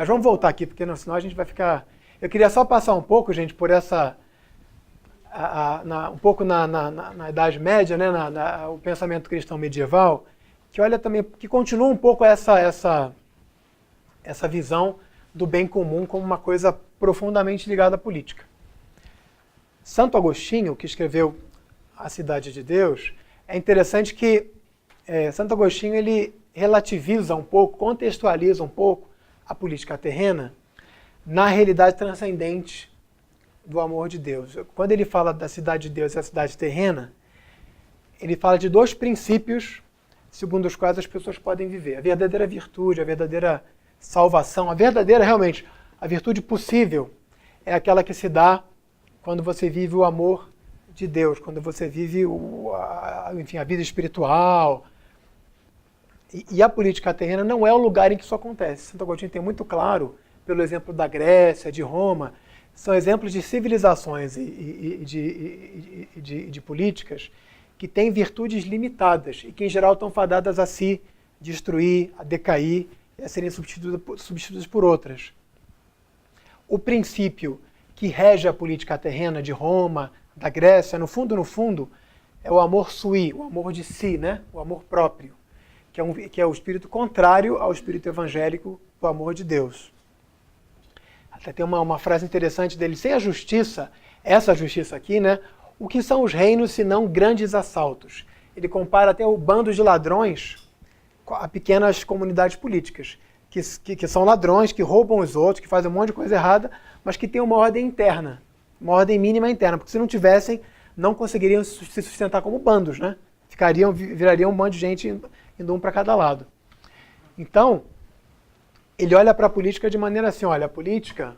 Mas vamos voltar aqui, porque senão a gente vai ficar... Eu queria só passar um pouco, gente, por essa... um pouco na Idade Média, né, o pensamento cristão medieval, que olha também, que continua um pouco essa visão do bem comum como uma coisa profundamente ligada à política. Santo Agostinho, que escreveu A Cidade de Deus, é interessante que Santo Agostinho ele relativiza um pouco, contextualiza um pouco a política terrena na realidade transcendente do amor de Deus. Quando ele fala da cidade de Deus e a cidade terrena, ele fala de dois princípios segundo os quais as pessoas podem viver. A verdadeira virtude, a verdadeira salvação, a verdadeira, realmente, a virtude possível é aquela que se dá quando você vive o amor de Deus, quando você vive enfim, a vida espiritual. E a política terrena não é o lugar em que isso acontece. Santo Agostinho tem muito claro, pelo exemplo da Grécia, de Roma, são exemplos de civilizações e de políticas que têm virtudes limitadas e que, em geral, estão fadadas a se destruir, a decair e a serem substituídas por outras. O princípio que rege a política terrena de Roma, da Grécia, no fundo, é o amor sui, o amor de si, né? O amor próprio, que é o espírito contrário ao espírito evangélico do amor de Deus. Até tem uma frase interessante dele, sem a justiça, essa justiça aqui, né? O que são os reinos senão grandes assaltos? Ele compara até o bando de ladrões a pequenas comunidades políticas, que são ladrões, que roubam os outros, que fazem um monte de coisa errada, mas que têm uma ordem interna, uma ordem mínima interna, porque se não tivessem, não conseguiriam se sustentar como bandos, né? Virariam um monte de gente indo um para cada lado. Então, ele olha para a política de maneira assim, olha, a política,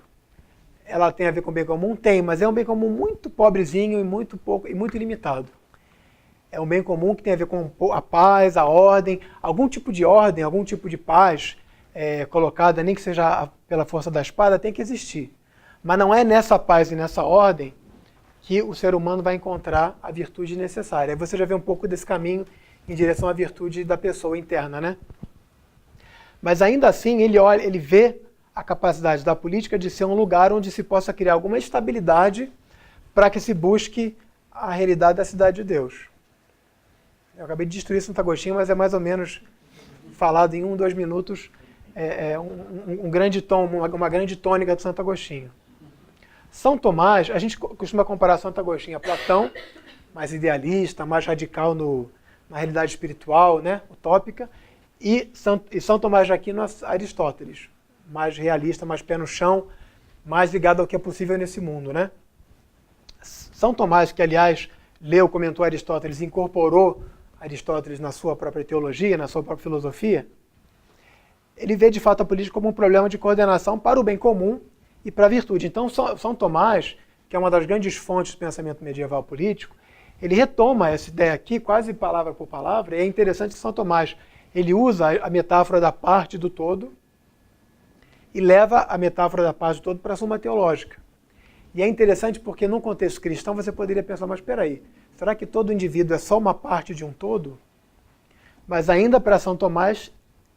ela tem a ver com o bem comum? Tem, mas é um bem comum muito pobrezinho e muito pouco e muito limitado. É um bem comum que tem a ver com a paz, a ordem, algum tipo de paz colocada, nem que seja pela força da espada, tem que existir. Mas não é nessa paz e nessa ordem que o ser humano vai encontrar a virtude necessária. Aí você já vê um pouco desse caminho em direção à virtude da pessoa interna, né? Mas ainda assim, ele vê a capacidade da política de ser um lugar onde se possa criar alguma estabilidade para que se busque a realidade da cidade de Deus. Eu acabei de destruir Santo Agostinho, mas é mais ou menos falado em 1, 2 minutos um grande tom, uma grande tônica de Santo Agostinho. São Tomás, a gente costuma comparar Santo Agostinho a Platão, mais idealista, mais radical na realidade espiritual, né, utópica, e São Tomás de Aquino a Aristóteles, mais realista, mais pé no chão, mais ligado ao que é possível nesse mundo, né? São Tomás, que aliás leu, comentou Aristóteles, incorporou Aristóteles na sua própria teologia, na sua própria filosofia, ele vê de fato a política como um problema de coordenação para o bem comum e para a virtude. Então, São Tomás, que é uma das grandes fontes do pensamento medieval político, ele retoma essa ideia aqui, quase palavra por palavra, e é interessante que São Tomás ele usa a metáfora da parte do todo e leva a metáfora da parte do todo para a Suma Teológica. E é interessante porque, num contexto cristão, você poderia pensar, mas espera aí, será que todo indivíduo é só uma parte de um todo? Mas ainda para São Tomás,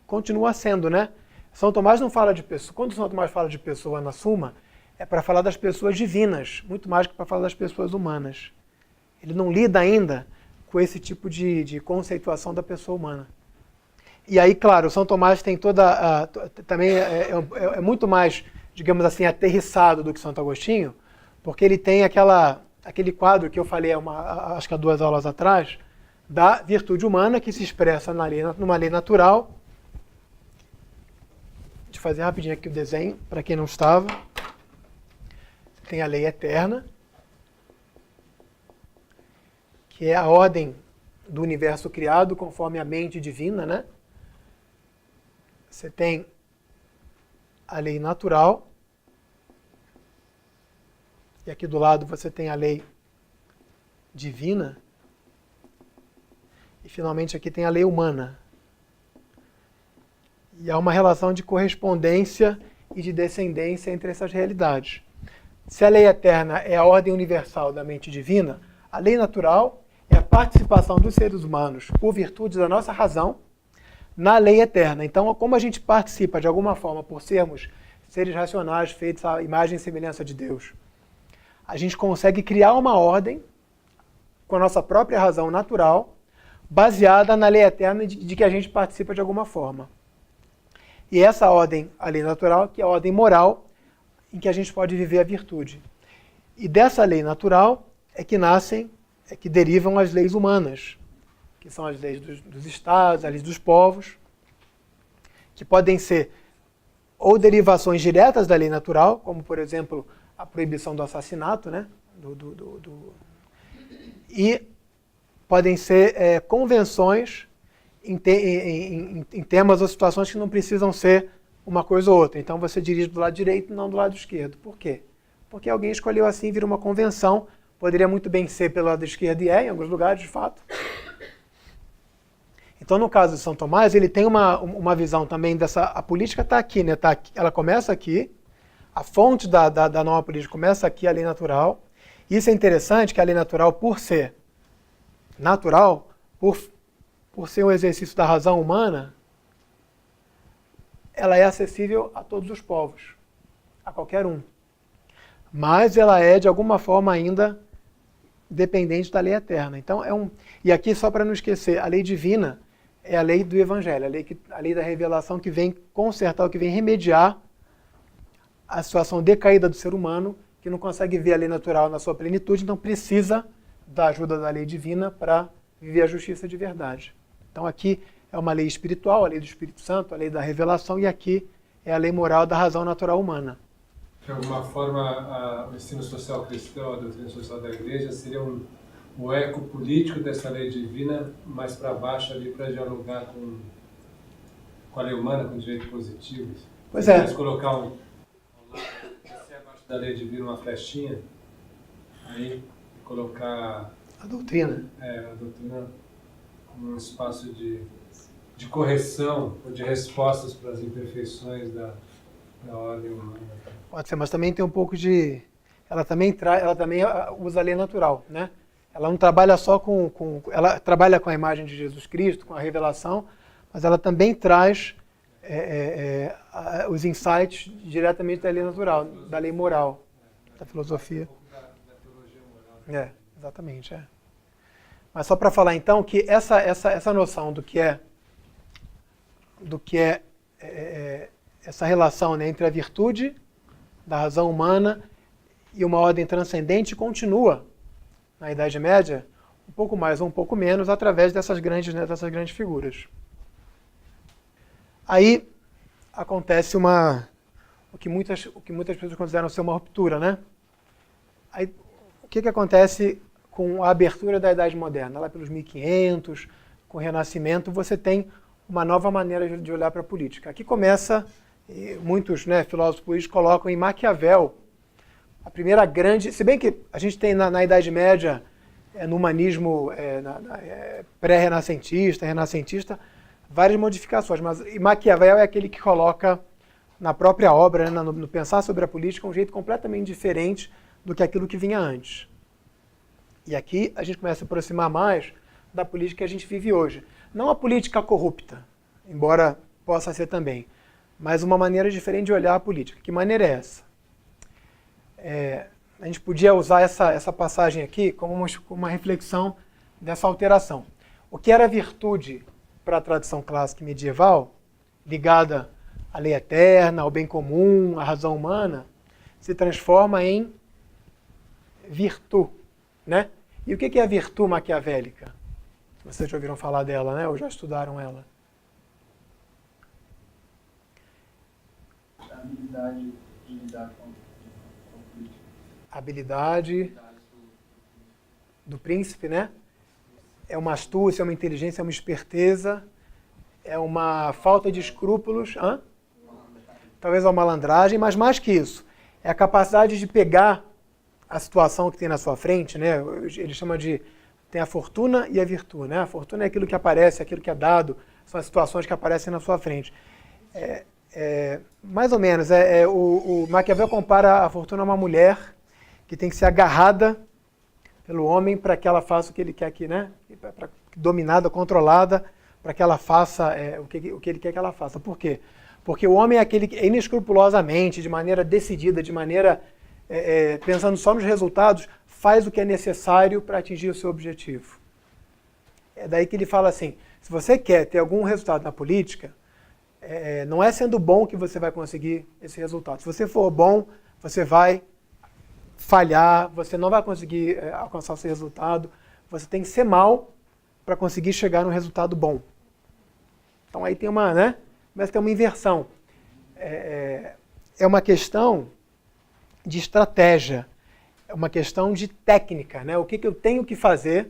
continua sendo, né? São Tomás não fala de pessoa. Quando São Tomás fala de pessoa na Suma, é para falar das pessoas divinas, muito mais que para falar das pessoas humanas. Ele não lida ainda com esse tipo de conceituação da pessoa humana. E aí, claro, São Tomás tem também é muito mais, digamos assim, aterrissado do que Santo Agostinho, porque ele tem aquele quadro que eu falei acho que há 2 aulas atrás, da virtude humana que se expressa numa lei natural. Deixa eu fazer rapidinho aqui o desenho, para quem não estava. Tem a lei eterna, que é a ordem do universo criado conforme a mente divina, né? Você tem a lei natural, e aqui do lado você tem a lei divina, e finalmente aqui tem a lei humana. E há uma relação de correspondência e de descendência entre essas realidades. Se a lei eterna é a ordem universal da mente divina, a lei natural é a participação dos seres humanos por virtude da nossa razão na lei eterna. Então, como a gente participa de alguma forma por sermos seres racionais feitos à imagem e semelhança de Deus. A gente consegue criar uma ordem com a nossa própria razão natural, baseada na lei eterna de que a gente participa de alguma forma. E essa ordem, a lei natural, que é a ordem moral, em que a gente pode viver a virtude. E dessa lei natural é que derivam as leis humanas, que são as leis dos estados, as leis dos povos, que podem ser ou derivações diretas da lei natural, como, por exemplo, a proibição do assassinato, né? E podem ser convenções em temas ou situações que não precisam ser uma coisa ou outra. Então você dirige do lado direito e não do lado esquerdo. Por quê? Porque alguém escolheu assim, vira uma convenção. Poderia muito bem ser pelo lado esquerdo e em alguns lugares, de fato. Então, no caso de São Tomás, ele tem uma visão também dessa... A política está aqui, né? Tá aqui, ela começa aqui, a fonte da nova política começa aqui, a lei natural. Isso é interessante, que a lei natural, por ser natural, por ser um exercício da razão humana, ela é acessível a todos os povos, a qualquer um. Mas ela é, de alguma forma, ainda dependente da lei eterna. Então, E aqui, só para não esquecer, a lei divina é a lei do Evangelho, a lei da revelação que vem consertar, que vem remediar a situação decaída do ser humano, que não consegue ver a lei natural na sua plenitude, então precisa da ajuda da lei divina para viver a justiça de verdade. Então aqui é uma lei espiritual, a lei do Espírito Santo, a lei da revelação, e aqui é a lei moral da razão natural humana. De alguma forma, o ensino social cristão, a doutrina social da Igreja, seria o eco político dessa lei divina, mais para baixo ali, para dialogar com a lei humana, com o direito positivo. Pois é. Se colocar abaixo da lei divina uma flechinha, aí colocar a doutrina. A doutrina como um espaço de correção ou de respostas para as imperfeições da ordem humana. Pode ser, mas também tem um pouco de... Ela também usa a lei natural, né? Ela não trabalha só ela trabalha com a imagem de Jesus Cristo, com a revelação, mas ela também traz os insights diretamente da lei natural, da lei moral, da filosofia. Da teologia moral. Exatamente. Mas só para falar então que essa noção do que é essa relação, né, entre a virtude da razão humana e uma ordem transcendente continua na Idade Média, um pouco mais ou um pouco menos, através dessas grandes figuras. Aí acontece o que muitas pessoas consideram ser uma ruptura, né? Aí, o que acontece com a abertura da Idade Moderna? Lá pelos 1500, com o Renascimento, você tem uma nova maneira de olhar para a política. Aqui começa, muitos filósofos políticos colocam em Maquiavel a primeira grande... Se bem que a gente tem na Idade Média, no humanismo pré-renascentista, renascentista, várias modificações, mas Maquiavel é aquele que coloca na própria obra, né, no pensar sobre a política, um jeito completamente diferente do que aquilo que vinha antes. E aqui a gente começa a aproximar mais da política que a gente vive hoje. Não a política corrupta, embora possa ser também, mas uma maneira diferente de olhar a política. Que maneira é essa? A gente podia usar essa passagem aqui como uma reflexão dessa alteração. O que era virtude para a tradição clássica e medieval, ligada à lei eterna, ao bem comum, à razão humana, se transforma em virtude, né? E o que é a virtude maquiavélica? Vocês já ouviram falar dela, né? Ou já estudaram ela? A habilidade de lidar com a política. Habilidade do príncipe, né? É uma astúcia, é uma inteligência, é uma esperteza, é uma falta de escrúpulos, talvez uma malandragem, mas mais que isso, é a capacidade de pegar a situação que tem na sua frente, né? Ele chama de... Tem a fortuna e a virtude, né? A fortuna é aquilo que aparece, aquilo que é dado, são as situações que aparecem na sua frente. Mais ou menos, o Maquiavel compara a fortuna a uma mulher que tem que ser agarrada pelo homem para que ela faça o que ele quer aqui, né? Dominada, controlada, para que ela faça o que ele quer que ela faça. Por quê? Porque o homem é aquele que inescrupulosamente, de maneira decidida, de maneira pensando só nos resultados, faz o que é necessário para atingir o seu objetivo. É daí que ele fala assim, se você quer ter algum resultado na política, não é sendo bom que você vai conseguir esse resultado. Se você for bom, você vai falhar, você não vai conseguir alcançar esse resultado. Você tem que ser mal para conseguir chegar num resultado bom. Então aí tem uma, né? Mas tem uma inversão. É uma questão de estratégia, é uma questão de técnica, né? O que eu tenho que fazer,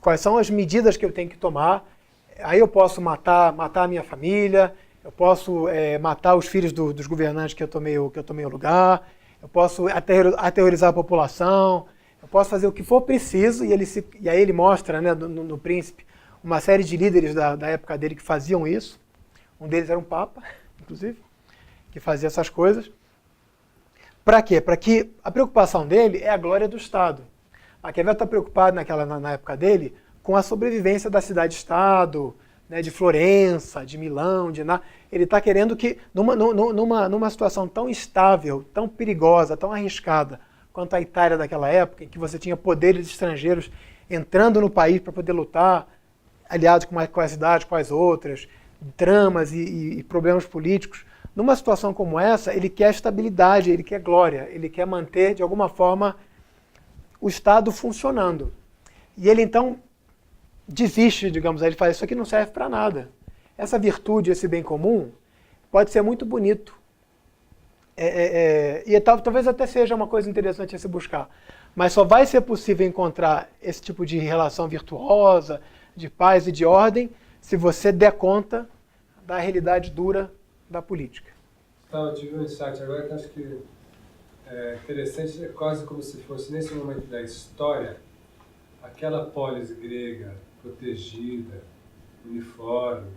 quais são as medidas que eu tenho que tomar. Aí eu posso matar a minha família, eu posso matar os filhos dos governantes que eu tomei o lugar, eu posso aterrorizar a população, eu posso fazer o que for preciso, e aí ele mostra, né, no Príncipe uma série de líderes da época dele que faziam isso. Um deles era um papa, inclusive, que fazia essas coisas. Para quê? Para que a preocupação dele é a glória do Estado. Maquiavel está preocupado na época dele com a sobrevivência da cidade-estado, né, de Florença, de Milão, ele está querendo que, numa situação tão instável, tão perigosa, tão arriscada, quanto a Itália daquela época, em que você tinha poderes estrangeiros entrando no país para poder lutar, aliados com as cidades, com as outras, dramas e problemas políticos. Numa situação como essa, ele quer estabilidade, ele quer glória, ele quer manter, de alguma forma, o Estado funcionando. E ele, então, desiste, digamos, ele fala, isso aqui não serve para nada. Essa virtude, esse bem comum, pode ser muito bonito. E talvez até seja uma coisa interessante a se buscar. Mas só vai ser possível encontrar esse tipo de relação virtuosa, de paz e de ordem, se você der conta da realidade dura da política. Então, eu tive um insight agora que acho que é interessante, é quase como se fosse, nesse momento da história, aquela polis grega protegida, uniforme,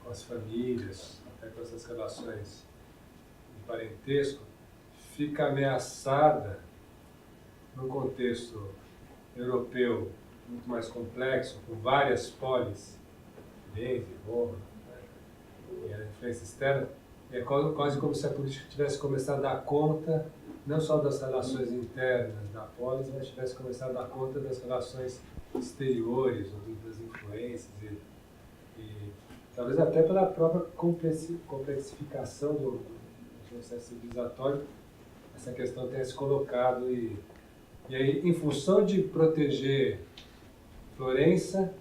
com as famílias, até com essas relações de parentesco, fica ameaçada num contexto europeu muito mais complexo, com várias polis, Firenze, Roma, né, e a influência externa, é quase como se a política tivesse começado a dar conta, não só das relações internas da polis, mas tivesse começado a dar conta das relações exteriores, das influências, e talvez até pela própria complexificação do processo civilizatório, essa questão tenha se colocado, e aí, em função de proteger Florença,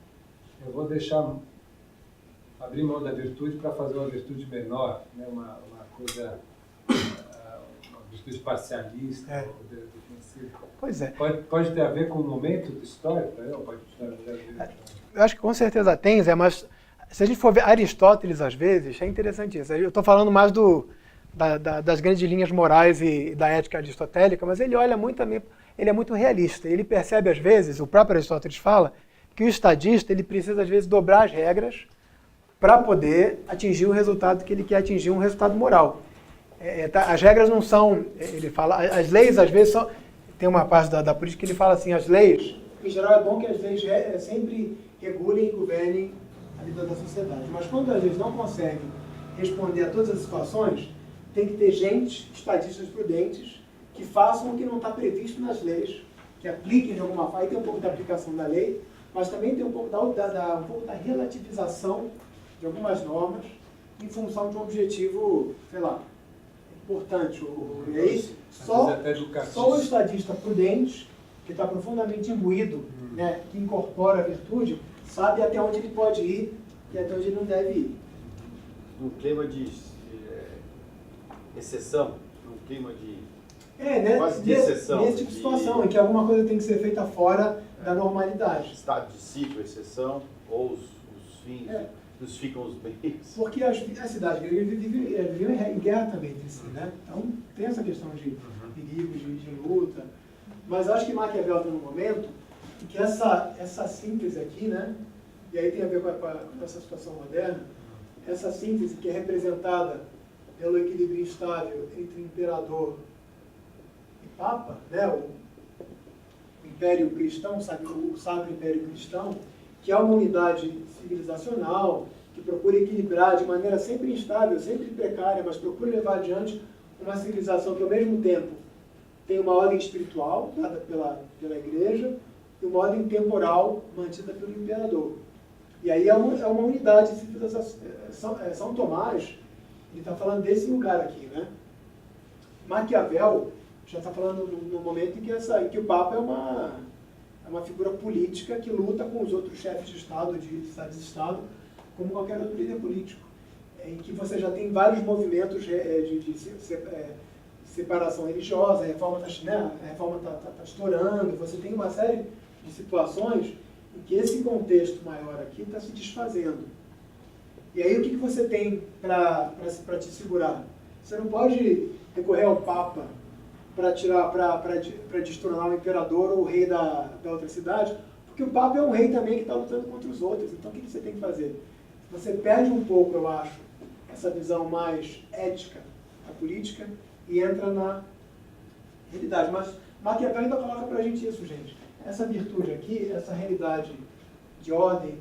eu vou abrir mão da virtude para fazer uma virtude menor, né? uma coisa, uma virtude parcialista, defensiva. Pois é. Pode ter a ver com o momento histórico? Pode ter a ver. Eu acho que com certeza tem, Zé, mas se a gente for ver Aristóteles, às vezes, é interessante isso. Eu estou falando mais das grandes linhas morais e da ética aristotélica, mas ele olha muito também, ele é muito realista. Ele percebe, às vezes, o próprio Aristóteles fala, que o estadista ele precisa, às vezes, dobrar as regras para poder atingir o resultado que ele quer atingir, um resultado moral. As regras não são, ele fala, as leis, às vezes, tem uma parte da política que ele fala assim, as leis, em geral é bom que as leis sempre regulem e governem a vida da sociedade, mas quando as leis não conseguem responder a todas as situações, tem que ter gente, estadistas prudentes, que façam o que não está previsto nas leis, que apliquem de alguma forma, aí tem um pouco da aplicação da lei, mas também tem um pouco da relativização de algumas normas em função de um objetivo, sei lá, importante. E aí, só o estadista prudente, que está profundamente imbuído, né, que incorpora a virtude, sabe até onde ele pode ir e até onde ele não deve ir. Um clima de exceção, um clima de quase de exceção. Nesse tipo de situação, em que alguma coisa tem que ser feita fora da normalidade. Estado de sítio, exceção, ou os fins, justificam os bens. Porque as cidades gregas viviam em guerra também entre si, né? Então tem essa questão de perigos, de luta. Mas acho que Maquiavel está num momento em que essa síntese aqui, né? E aí tem a ver com essa situação moderna, essa síntese que é representada pelo equilíbrio instável entre imperador e papa, né? O Império Cristão, o Sacro Império Cristão, que é uma unidade civilizacional, que procura equilibrar de maneira sempre instável, sempre precária, mas procura levar adiante uma civilização que, ao mesmo tempo, tem uma ordem espiritual, dada pela igreja, e uma ordem temporal, mantida pelo imperador. E aí é uma unidade de civilização. São Tomás, ele está falando desse lugar aqui, né? Maquiavel já está falando no momento em que o Papa é uma figura política que luta com os outros chefes de Estado, de Estado, como qualquer outro líder político. Em que você já tem vários movimentos de separação religiosa, a reforma está estourando, você tem uma série de situações em que esse contexto maior aqui está se desfazendo. E aí o que você tem para te segurar? Você não pode recorrer ao Papa para destronar o imperador ou o rei da outra cidade, porque o Papa é um rei também que está lutando contra os outros. Então o que você tem que fazer? Você perde um pouco, eu acho, essa visão mais ética da política e entra na realidade. Mas Maquiavel ainda coloca para a gente isso, gente. Essa virtude aqui, essa realidade de ordem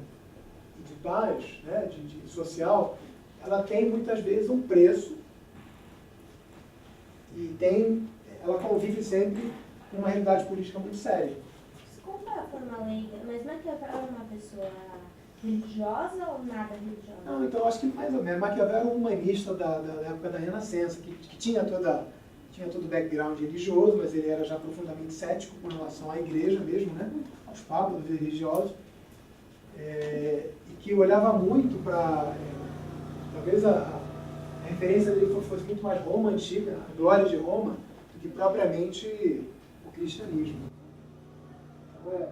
e de paz, né, de social, ela tem muitas vezes um preço e ela convive sempre com uma realidade política muito séria. Desculpa a forma leiga, mas Maquiavel era uma pessoa religiosa ou nada religiosa? Não, então eu acho que mais ou menos. Maquiavel era um humanista da época da Renascença, que tinha todo o background religioso, mas ele era já profundamente cético com relação à igreja mesmo, né? Aos papas religiosos, e que olhava muito para... talvez a referência dele fosse muito mais Roma antiga, a glória de Roma, do que propriamente o cristianismo. Então,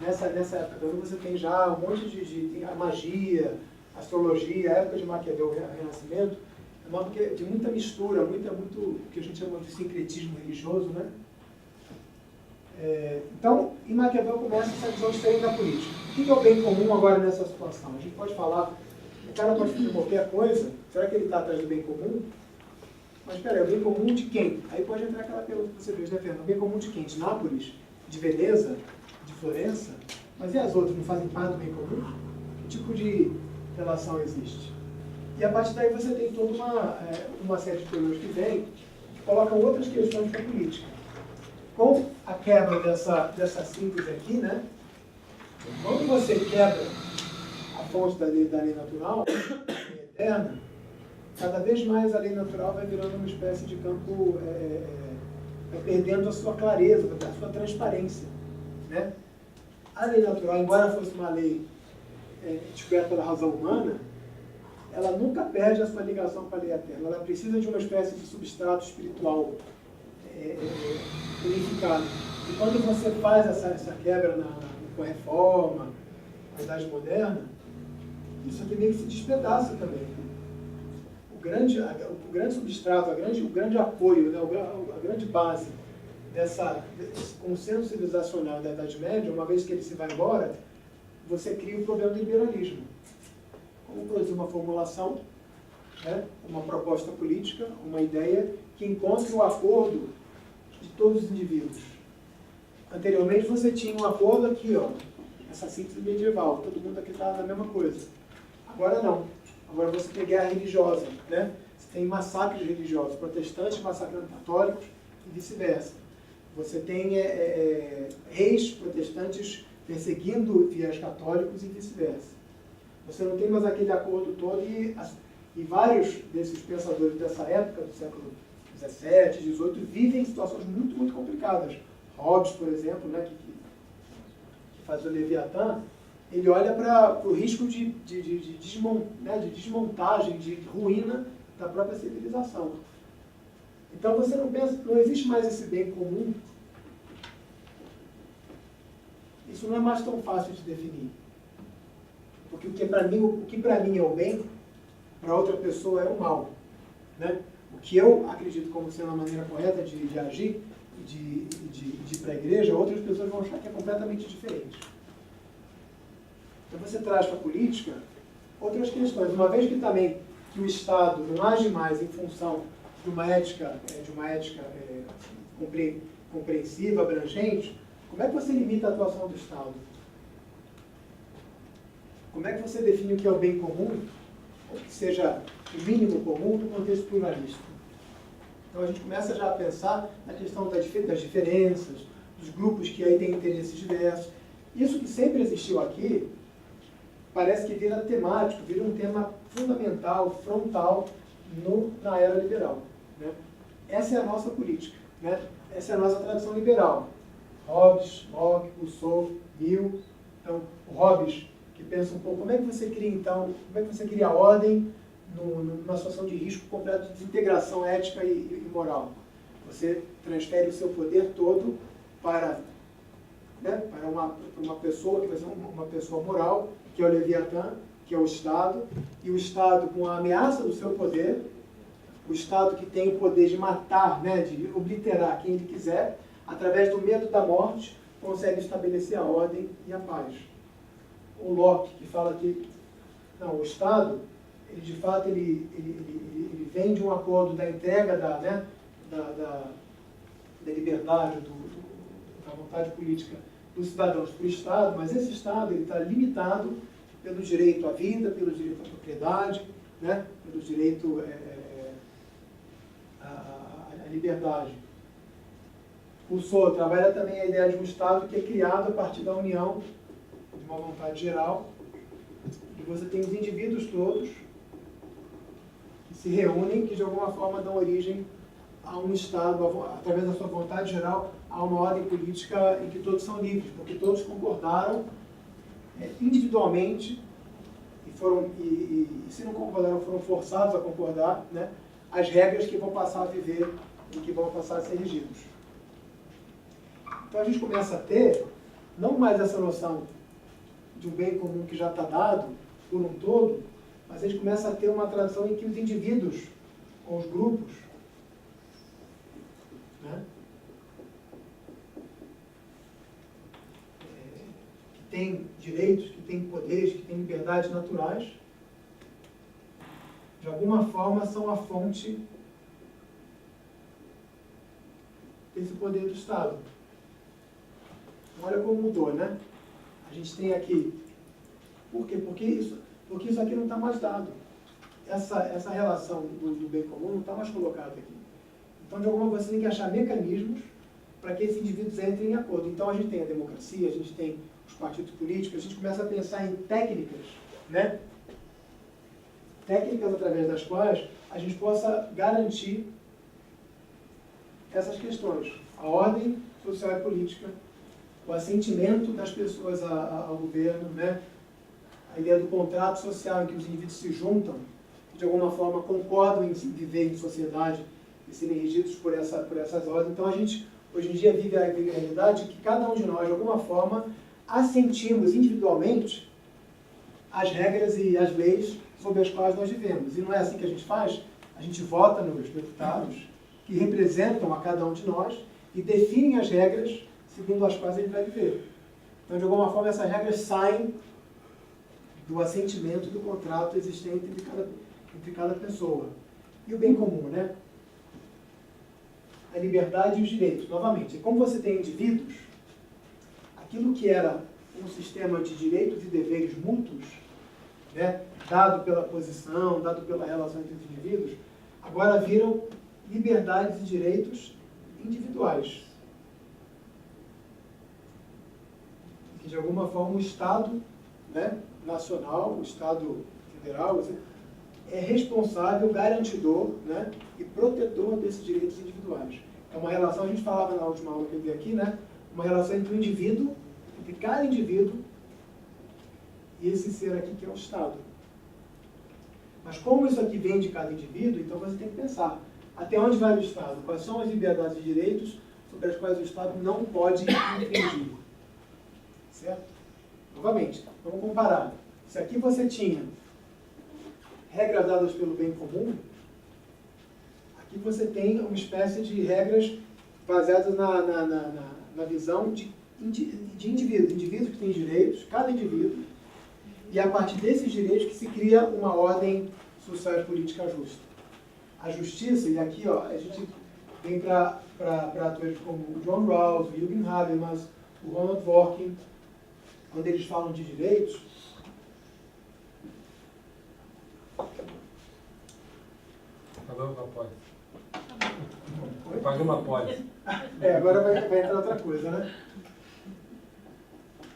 nessa época também você tem já um monte tem a magia, a astrologia, a época de Maquiavel, o Renascimento, é uma época de muita mistura, muito que a gente chama de sincretismo religioso, né? Então, em Maquiavel começa essa visão diferente da política. O que é o bem comum agora nessa situação? A gente pode falar, o cara pode fazer qualquer coisa, será que ele está atrás do bem comum? Mas espera, é o bem comum de quem? Aí pode entrar aquela pergunta que você fez, né, Fernando? O bem comum de quem? De Nápoles? De Veneza? De Florença? Mas e as outras? Não fazem parte do bem comum? Que tipo de relação existe? E a partir daí você tem toda uma série de teorias que vêm, que colocam outras questões para a política. Com a quebra dessa síntese aqui, né? Quando você quebra a fonte da lei natural, eterna, cada vez mais a lei natural vai virando uma espécie de campo, vai perdendo a sua clareza, a sua transparência, né? A lei natural, embora fosse uma lei descoberta pela razão humana, ela nunca perde a sua ligação com a lei eterna. Ela precisa de uma espécie de substrato espiritual unificado. E quando você faz essa quebra com a reforma, a Idade Moderna, isso aqui meio que se despedaça também. O grande substrato, o grande apoio, né, a grande base desse consenso civilizacional da Idade Média, uma vez que ele se vai embora, você cria o problema do liberalismo. Como produzir uma formulação, né, uma proposta política, uma ideia que encontre o acordo de todos os indivíduos. Anteriormente você tinha um acordo aqui, ó, essa síntese medieval, todo mundo aqui está na mesma coisa. Agora não. Agora você tem guerra religiosa, né? Você tem massacres religiosos, protestantes massacrando católicos e vice-versa. Você tem reis protestantes perseguindo fiéis católicos e vice-versa. Você não tem mais aquele acordo todo e vários desses pensadores dessa época, do século XVII, XVIII, vivem em situações muito, muito complicadas. Hobbes, por exemplo, né, que faz o Leviatã, ele olha para o risco de desmontagem, de ruína da própria civilização. Então você não existe mais esse bem comum. Isso não é mais tão fácil de definir. Porque o que para mim é o bem, para outra pessoa é o mal. Né? O que eu acredito como sendo a maneira correta de agir e de ir para a igreja, outras pessoas vão achar que é completamente diferente. Então você traz para a política outras questões. Uma vez que também que o Estado não age mais em função de uma ética compreensiva, abrangente, como é que você limita a atuação do Estado? como é que você define o que é o bem comum, ou que seja o mínimo comum no contexto pluralista? Então a gente começa já a pensar na questão das diferenças, dos grupos que aí têm interesses diversos. Isso que sempre existiu aqui, parece que vira temático, vira um tema fundamental, frontal, na era liberal. Né? Essa é a nossa política, né? Essa é a nossa tradição liberal. Hobbes, Locke, Rousseau, Mill. Então, o Hobbes, que pensa um pouco, como é que você cria, então, como é que você cria a ordem numa situação de risco completo de desintegração ética e moral? Você transfere o seu poder todo para uma pessoa que vai ser uma pessoa moral, que é o Leviatã, que é o Estado, e o Estado, com a ameaça do seu poder, o Estado que tem o poder de matar, né, de obliterar quem ele quiser, através do medo da morte, consegue estabelecer a ordem e a paz. O Locke, que fala que não, o Estado, ele de fato ele vem de um acordo da entrega da liberdade, da vontade política dos cidadãos para o Estado, mas esse Estado está limitado pelo direito à vida, pelo direito à propriedade, né, pelo direito à liberdade. Rousseau trabalha também a ideia de um Estado que é criado a partir da união de uma vontade geral, e você tem os indivíduos todos que se reúnem, que de alguma forma dão origem a um Estado, através da sua vontade geral, a uma ordem política em que todos são livres, porque todos concordaram individualmente, e se não concordaram, foram forçados a concordar, né, as regras que vão passar a viver e que vão passar a ser regidos. Então a gente começa a ter, não mais essa noção de um bem comum que já está dado por um todo, mas a gente começa a ter uma tradição em que os indivíduos, ou os grupos, né, que têm direitos, que têm poderes, que têm liberdades naturais, de alguma forma são a fonte desse poder do Estado. Olha como mudou, né? A gente tem aqui... Por quê? Porque isso aqui não está mais dado. Essa relação do bem comum não está mais colocada aqui. Então, de alguma forma, você tem que achar mecanismos para que esses indivíduos entrem em acordo. Então, a gente tem a democracia, a gente tem os partidos políticos, a gente começa a pensar em técnicas, né? Técnicas através das quais a gente possa garantir essas questões. A ordem social e política, o assentimento das pessoas ao governo, né? A ideia do contrato social em que os indivíduos se juntam, que de alguma forma concordam em viver em sociedade e serem regidos por essas ordens. Então a gente, hoje em dia, vive a realidade que cada um de nós, de alguma forma, assentimos individualmente as regras e as leis sobre as quais nós vivemos. E não é assim que a gente faz? A gente vota nos deputados que representam a cada um de nós e definem as regras segundo as quais a gente vai viver. Então, de alguma forma, essas regras saem do assentimento do contrato existente entre cada pessoa. E o bem comum, né? A liberdade e os direitos. Novamente, como você tem indivíduos, aquilo que era um sistema de direitos e deveres mútuos, né, dado pela posição, dado pela relação entre os indivíduos, agora viram liberdades e direitos individuais. Que, de alguma forma, o Estado, né, nacional, o Estado federal, é responsável, garantidor, né, e protetor desses direitos individuais. É uma relação, a gente falava na última aula que eu dei aqui, né, uma relação entre o indivíduo, entre cada indivíduo e esse ser aqui que é o Estado. Mas como isso aqui vem de cada indivíduo, então você tem que pensar, até onde vai o Estado? Quais são as liberdades e direitos sobre as quais o Estado não pode infringir? Certo? Novamente, vamos comparar. Se aqui você tinha regras dadas pelo bem comum, aqui você tem uma espécie de regras baseadas na visão de indivíduos que têm direitos, cada indivíduo, e é a partir desses direitos que se cria uma ordem social e política justa. A justiça, e aqui ó, a gente vem para atores como o John Rawls, o Jürgen Habermas, o Ronald Dworkin, quando eles falam de direitos, Acabamos com a pólice. Paga uma pólice. Agora vai entrar outra coisa, né?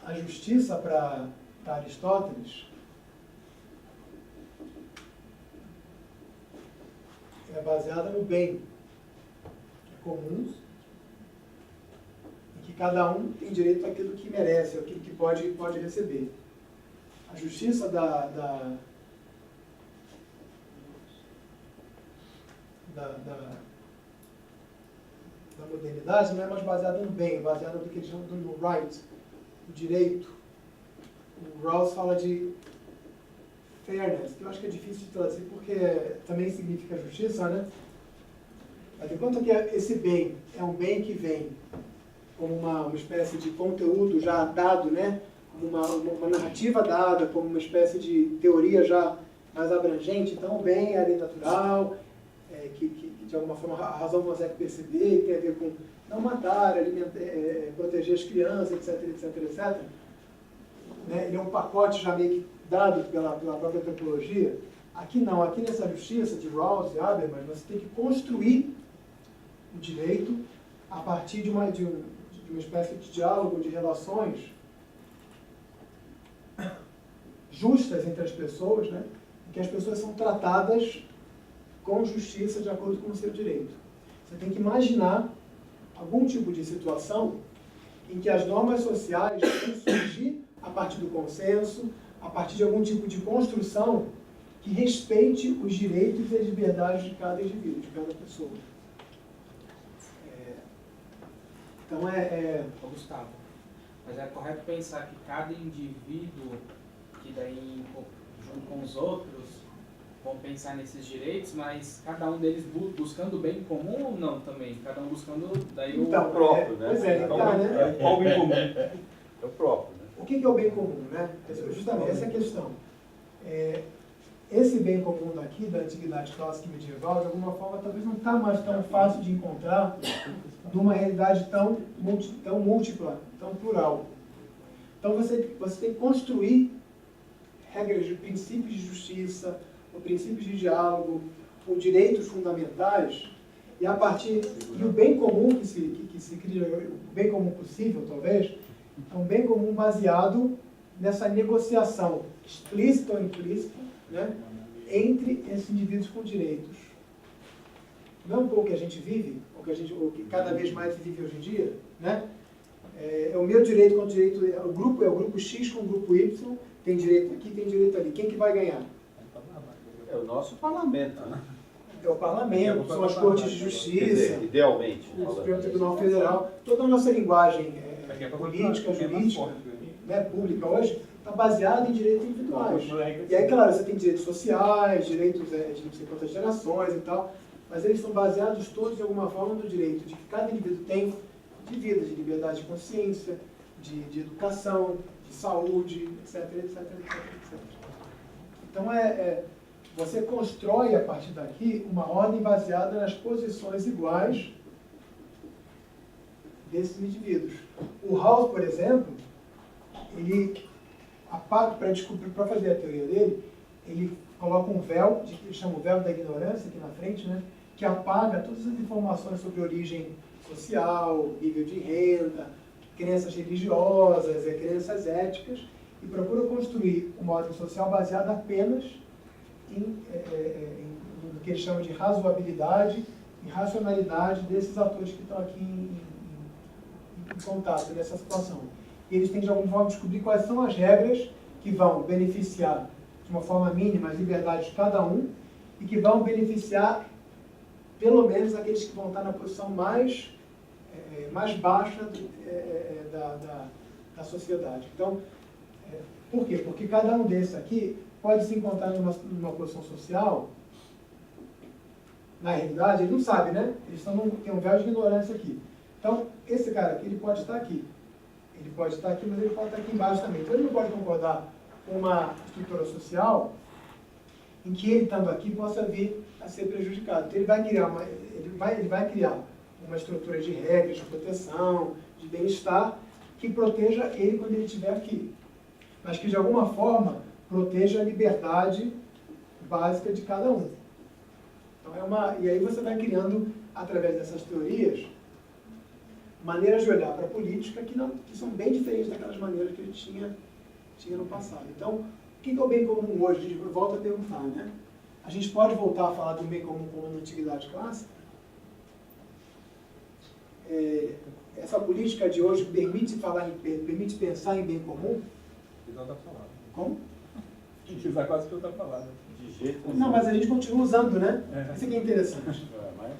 A justiça para Aristóteles é baseada no bem comuns, em que cada um tem direito àquilo que merece, àquilo que pode receber. A justiça da modernidade não é mais baseada no bem, é baseada no que eles chamam no right, o direito. O Rawls fala de fairness, que eu acho que é difícil de traduzir porque também significa justiça, né? Mas enquanto que esse bem é um bem que vem como uma espécie de conteúdo já dado, né? Como uma narrativa dada, como uma espécie de teoria já mais abrangente, então o bem é a lei natural, que de alguma forma a razão consegue perceber, tem a ver com não matar, proteger as crianças, etc, etc, etc. Né? Ele é um pacote já meio que dado pela própria antropologia. Aqui não, aqui nessa justiça de Rawls e Habermas, você tem que construir o direito a partir de uma espécie de diálogo, de relações justas entre as pessoas, né? Em que as pessoas são tratadas com justiça de acordo com o seu direito. Você tem que imaginar algum tipo de situação em que as normas sociais vão surgir a partir do consenso, a partir de algum tipo de construção que respeite os direitos e as liberdades de cada indivíduo, de cada pessoa. Então Ô, Gustavo, mas é correto pensar que cada indivíduo, que daí, junto com os outros, vão pensar nesses direitos, mas cada um deles buscando o bem comum ou não também? Cada um buscando daí o então, próprio, né? Pois é, tá, né? Qual o bem comum? É o próprio, né? O que é o bem comum, né? Justamente, essa é a questão. Esse bem comum daqui, da antiguidade clássica e medieval, de alguma forma, talvez não está mais tão fácil de encontrar numa realidade tão múltipla, tão plural. Então, você tem que construir regras de princípios de justiça, ou princípios de diálogo, ou direitos fundamentais, e o bem comum que se cria, o bem comum possível, talvez, é um bem comum baseado nessa negociação, explícita ou implícita, né, entre esses indivíduos com direitos. Não é um pouco que a gente vive, ou que cada vez mais se vive hoje em dia, né? É o meu direito contra o direito, é o grupo X com o grupo Y, tem direito aqui, tem direito ali. Quem que vai ganhar? É o nosso parlamento, né? É o parlamento, são as cortes de justiça, Quer dizer, idealmente. o Supremo Tribunal Federal. Toda a nossa linguagem política, jurídica, né, pública hoje, está baseada em direitos individuais. E aí, claro, você tem direitos sociais, direitos de não sei quantas gerações e tal, mas eles são baseados todos, de alguma forma, no direito de que cada indivíduo tem de vida, de liberdade de consciência, de educação, de saúde, etc, etc, etc, etc. Então, você constrói, a partir daqui, uma ordem baseada nas posições iguais desses indivíduos. O Rawls, por exemplo, ele apaga, para fazer a teoria dele, ele coloca um véu, que ele chama o véu da ignorância, aqui na frente, né, que apaga todas as informações sobre origem social, nível de renda, crenças religiosas, crenças éticas, e procura construir uma ordem social baseada apenas no que ele chama de razoabilidade e racionalidade desses atores que estão aqui em contato nessa situação. E eles têm de alguma forma descobrir quais são as regras que vão beneficiar de uma forma mínima as liberdades de cada um e que vão beneficiar pelo menos aqueles que vão estar na posição mais baixa da sociedade. Então, por quê? Porque cada um desses aqui pode se encontrar numa posição social, na realidade, ele não sabe, né? Eles tem um véu de ignorância aqui. Então, esse cara aqui, ele pode estar aqui. Ele pode estar aqui, mas ele pode estar aqui embaixo também. Então, ele não pode concordar com uma estrutura social em que ele, estando aqui, possa vir a ser prejudicado. Então, ele vai criar uma estrutura de regras, de proteção, de bem-estar, que proteja ele quando ele estiver aqui. Mas que, de alguma forma, proteja a liberdade básica de cada um. Então e aí você vai criando, através dessas teorias, maneiras de olhar para a política que são bem diferentes daquelas maneiras que a gente tinha no passado. Então, o que é o bem comum hoje? A gente volta a perguntar, né? A gente pode voltar a falar do bem comum como na antiguidade clássica? Essa política de hoje permite pensar em bem comum? Usar outra palavra. Como? Tem que usar quase que outra palavra. De jeito nenhum. Não, mas a gente continua usando, né? É. Isso aqui é interessante. Mas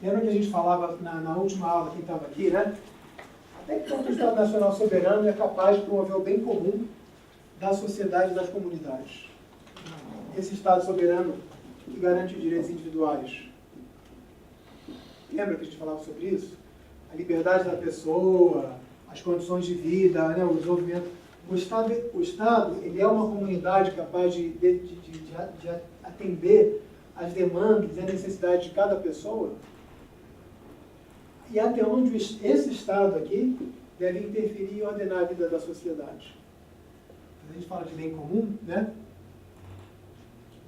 Lembra que a gente falava na última aula, quem estava aqui, né? Até que ponto o Estado Nacional Soberano é capaz de promover o bem comum da sociedade e das comunidades? Esse Estado soberano que garante os direitos individuais. Lembra que a gente falava sobre isso? A liberdade da pessoa, as condições de vida, né, o desenvolvimento. O Estado ele é uma comunidade capaz de atender às demandas e às necessidades de cada pessoa. E até onde esse Estado aqui deve interferir e ordenar a vida da sociedade. A gente fala de bem comum, né?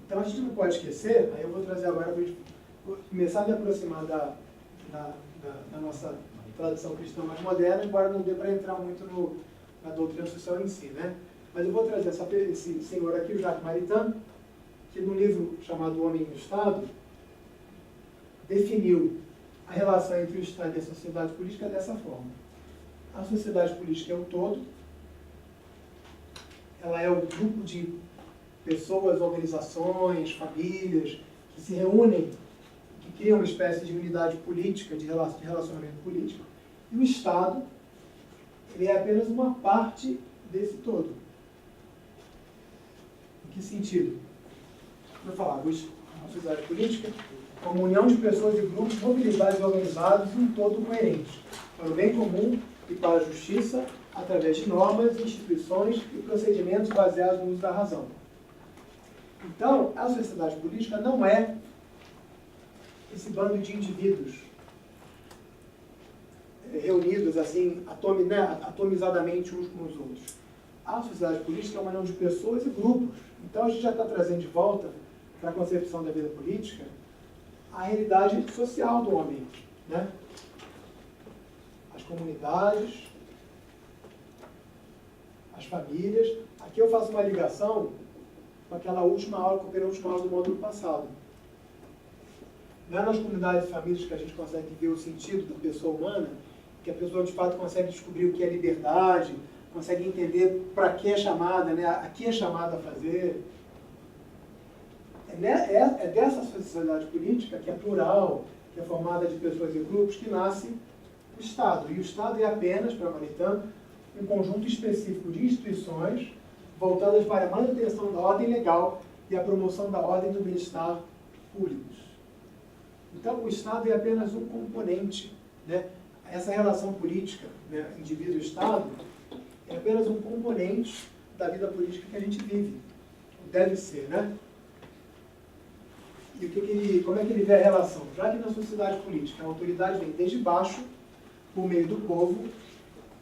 Então a gente não pode esquecer, aí eu vou trazer agora para a gente começar a me aproximar da nossa tradição cristã mais moderna, embora não dê para entrar muito na doutrina social em si, né? Mas eu vou trazer esse senhor aqui, o Jacques Maritain, que no livro chamado O Homem e o Estado, definiu a relação entre o Estado e a sociedade política dessa forma. A sociedade política é o todo, ela é o grupo de pessoas, organizações, famílias, que se reúnem, que criam uma espécie de unidade política, de relacionamento político. E o Estado, ele é apenas uma parte desse todo. Em que sentido? Vou falar, a sociedade política como união de pessoas e grupos mobilizados e organizados em um todo coerente, para o bem comum e para a justiça, através de normas, instituições e procedimentos baseados no uso da razão. Então, a sociedade política não é esse bando de indivíduos reunidos assim, atomizadamente uns com os outros. A sociedade política é uma união de pessoas e grupos. Então, a gente já está trazendo de volta para a concepção da vida política a realidade social do homem, né? As comunidades, as famílias. Aqui eu faço uma ligação com aquela última aula, com a penúltima aula do módulo passado. Não é nas comunidades e famílias que a gente consegue ver o sentido da pessoa humana, que a pessoa de fato consegue descobrir o que é liberdade, consegue entender para que é chamada, né? A que é chamada a fazer. É dessa sociedade política, que é plural, que é formada de pessoas e grupos, que nasce o Estado. E o Estado é apenas, para Maritain, um conjunto específico de instituições voltadas para a manutenção da ordem legal e a promoção da ordem do bem-estar públicos. Então, o Estado é apenas um componente, né? Essa relação política, né, indivíduo-Estado, é apenas um componente da vida política que a gente vive. Deve ser, né? E como é que ele vê a relação? Já que na sociedade política a autoridade vem desde baixo, por meio do povo,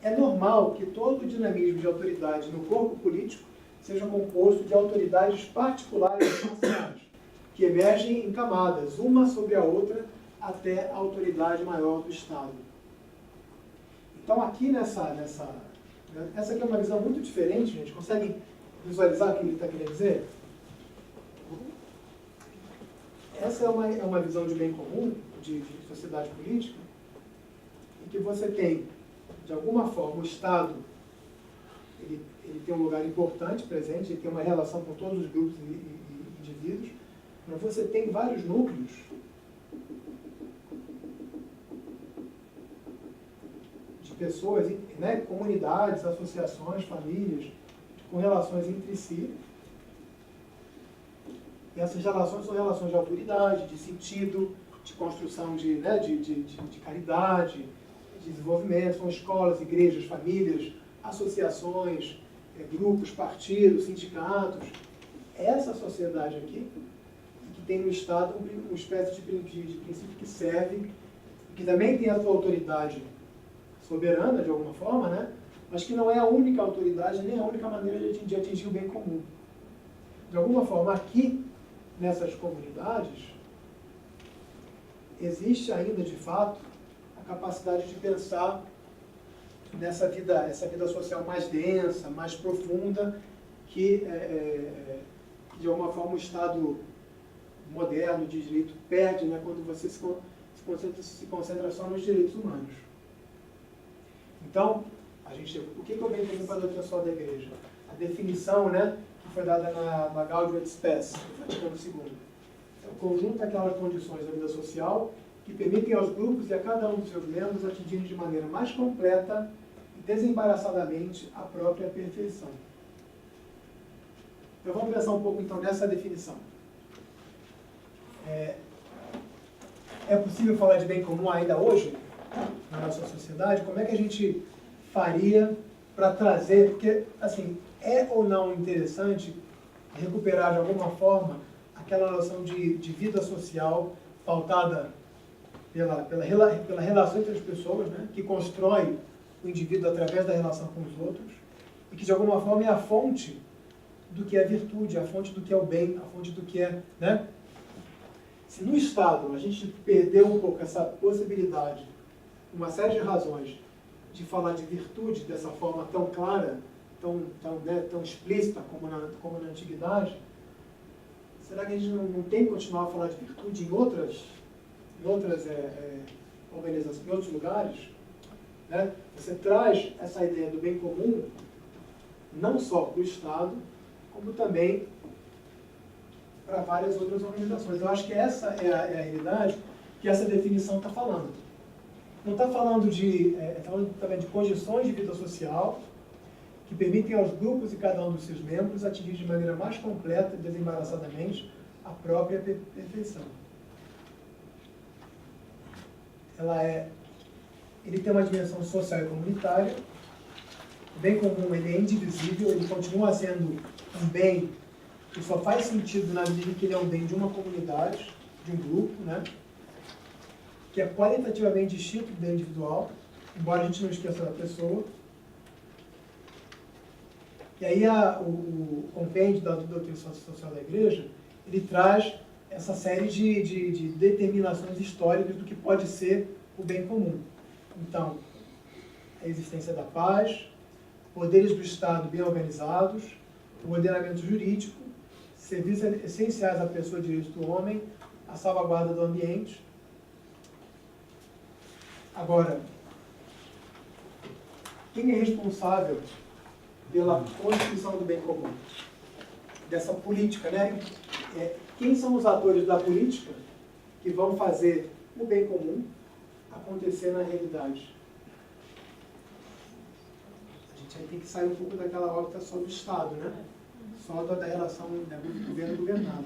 é normal que todo o dinamismo de autoridade no corpo político seja composto de autoridades particulares e parciais, que emergem em camadas, uma sobre a outra, até a autoridade maior do Estado. Então aqui essa aqui é uma visão muito diferente, gente. Conseguem visualizar o que ele está querendo dizer? Essa é uma visão de bem comum, de sociedade política, em que você tem, de alguma forma, o Estado, ele tem um lugar importante, presente, ele tem uma relação com todos os grupos e indivíduos, mas você tem vários núcleos de pessoas, né, comunidades, associações, famílias, com relações entre si. E essas relações são relações de autoridade, de sentido, de construção de caridade, de desenvolvimento. São escolas, igrejas, famílias, associações, grupos, partidos, sindicatos. Essa sociedade aqui, que tem no Estado uma espécie de princípio que serve, que também tem a sua autoridade soberana, de alguma forma, né? Mas que não é a única autoridade, nem a única maneira de atingir o bem comum. De alguma forma, aqui, nessas comunidades, existe ainda, de fato, a capacidade de pensar essa vida social mais densa, mais profunda, que de alguma forma o Estado moderno de direito perde, né, quando você se concentra só nos direitos humanos. Então, o que eu venho comum para a doutrina social da Igreja? A definição, né, que foi dada na Gaudium et Spes, do Vaticano II. É o conjunto daquelas condições da vida social que permitem aos grupos e a cada um dos seus membros atingirem de maneira mais completa e desembaraçadamente a própria perfeição. Então vamos pensar um pouco então nessa definição. É possível falar de bem comum ainda hoje, na nossa sociedade? Como é que a gente faria para trazer, porque assim, é ou não interessante recuperar de alguma forma aquela noção de vida social pautada pela relação entre as pessoas, né, que constrói o indivíduo através da relação com os outros e que de alguma forma é a fonte do que é virtude, a fonte do que é o bem, a fonte do que é, né? Se no Estado a gente perdeu um pouco essa possibilidade, uma série de razões, de falar de virtude dessa forma tão clara, tão explícita como na antiguidade, será que a gente não tem que continuar a falar de virtude em outras organizações, em outros lugares? Né? Você traz essa ideia do bem comum não só para o Estado, como também para várias outras organizações. Eu acho que essa é a realidade que essa definição está falando. Não está falando falando também de condições de vida social que permitem aos grupos e cada um dos seus membros atingir de maneira mais completa e desembaraçadamente a própria perfeição. Ele tem uma dimensão social e comunitária. O bem comum ele é indivisível, ele continua sendo um bem que só faz sentido na medida em que ele é um bem de uma comunidade, de um grupo, né? Que é qualitativamente distinto do bem individual, embora a gente não esqueça da pessoa. E aí o compêndio da doutrina social da Igreja, ele traz essa série de determinações históricas do que pode ser o bem comum. Então, a existência da paz, poderes do Estado bem organizados, o ordenamento jurídico, serviços essenciais à pessoa e direitos do homem, a salvaguarda do ambiente. Agora, quem é responsável pela constituição do bem comum? Dessa política, né? Quem são os atores da política que vão fazer o bem comum acontecer na realidade? A gente aí tem que sair um pouco daquela órbita só do Estado, né? Só da relação governo-governado.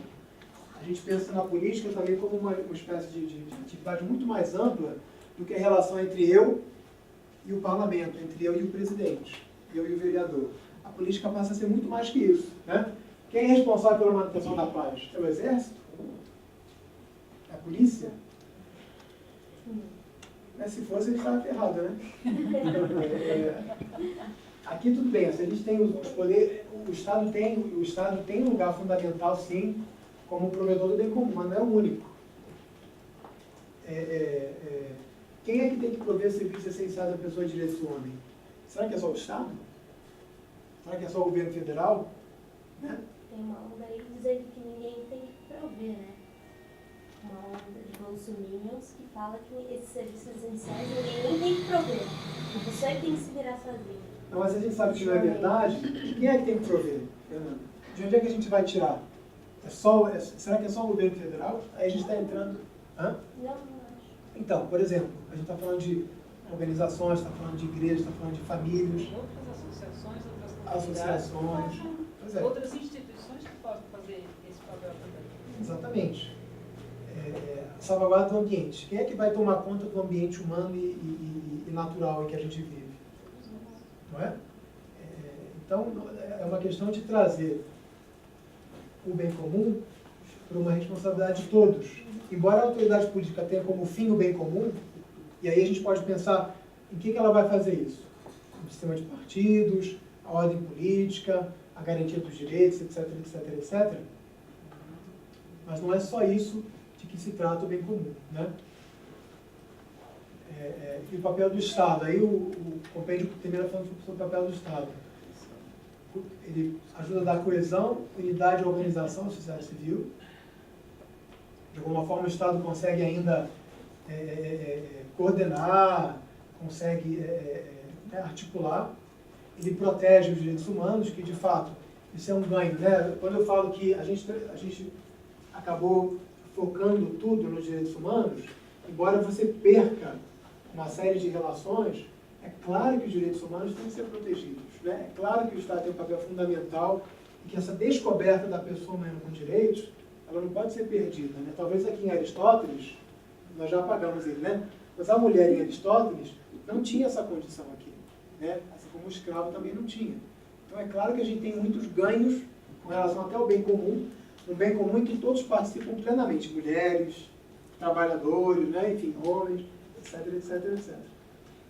A gente pensa na política também como uma espécie de atividade muito mais ampla do que a relação entre eu e o parlamento, entre eu e o presidente, eu e o vereador. A política passa a ser muito mais que isso, né? Quem é responsável pela manutenção da paz? É o Exército? É a polícia? Mas se fosse, a gente estava ferrado, né? Aqui tudo bem, se a gente tem os poderes, o Estado tem um lugar fundamental, sim, como provedor do bem comum, mas não é o único. Quem é que tem que prover serviços essenciais à pessoa de direitos do homem? Será que é só o Estado? Será que é só o governo federal? Né? Tem uma onda aí dizendo que ninguém tem que prover, né? Uma onda de bolsominions que fala que esses serviços essenciais ninguém tem que prover. A pessoa é que tem que se virar sozinha. Não, mas a gente sabe que não é verdade. Quem é que tem que prover, Fernando? De onde é que a gente vai tirar? Será que é só o governo federal? Aí a gente está entrando... Hã? Não acho. Então, por exemplo, a gente está falando de organizações, está falando de igrejas, está falando de famílias. Outras associações, outras comunidades. Pois é. Outras instituições que podem fazer esse papel também. Exatamente. Salvaguarda do ambiente. Quem é que vai tomar conta do ambiente humano e natural em que a gente vive? Não é? Então, é uma questão de trazer o bem comum para uma responsabilidade de todos. Embora a autoridade política tenha como fim o bem comum, e aí a gente pode pensar em que ela vai fazer isso? O sistema de partidos, a ordem política, a garantia dos direitos, etc, etc, etc. Mas não é só isso de que se trata o bem comum, né? E o papel do Estado, aí o compêndio termina falando sobre o papel do Estado. Ele ajuda a dar coesão, unidade e organização à sociedade civil. De alguma forma o Estado consegue ainda coordenar, consegue articular. Ele protege os direitos humanos, que de fato isso é um ganho, né? Quando eu falo que a gente acabou focando tudo nos direitos humanos, embora você perca uma série de relações, é claro que os direitos humanos têm que ser protegidos, né? É claro que o Estado tem um papel fundamental e que essa descoberta da pessoa humana com direitos, ela não pode ser perdida, né? Talvez aqui em Aristóteles, nós já apagamos ele, né? Mas a mulher em Aristóteles não tinha essa condição aqui, né? Assim como o escravo também não tinha. Então é claro que a gente tem muitos ganhos com relação até ao bem comum, um bem comum em que todos participam plenamente, mulheres, trabalhadores, né? Enfim, homens, etc, etc, etc.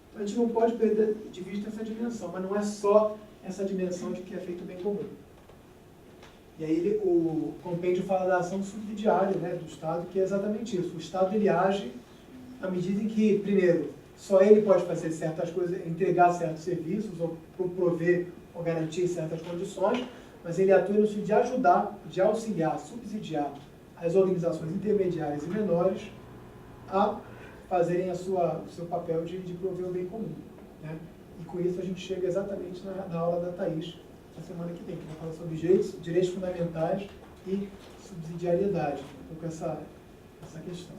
Então a gente não pode perder de vista essa dimensão, mas não é só essa dimensão de que é feito o bem comum. E aí o compêndio fala da ação subsidiária, né, do Estado, que é exatamente isso. O Estado ele age à medida em que, primeiro, só ele pode fazer certas coisas, entregar certos serviços, ou prover ou garantir certas condições, mas ele atua no sentido de ajudar, de auxiliar, subsidiar as organizações intermediárias e menores a fazerem o seu papel de prover o bem comum, né? E com isso a gente chega exatamente na aula da Thaís, na semana que vem, que vai falar sobre direitos fundamentais e subsidiariedade, um pouco essa questão.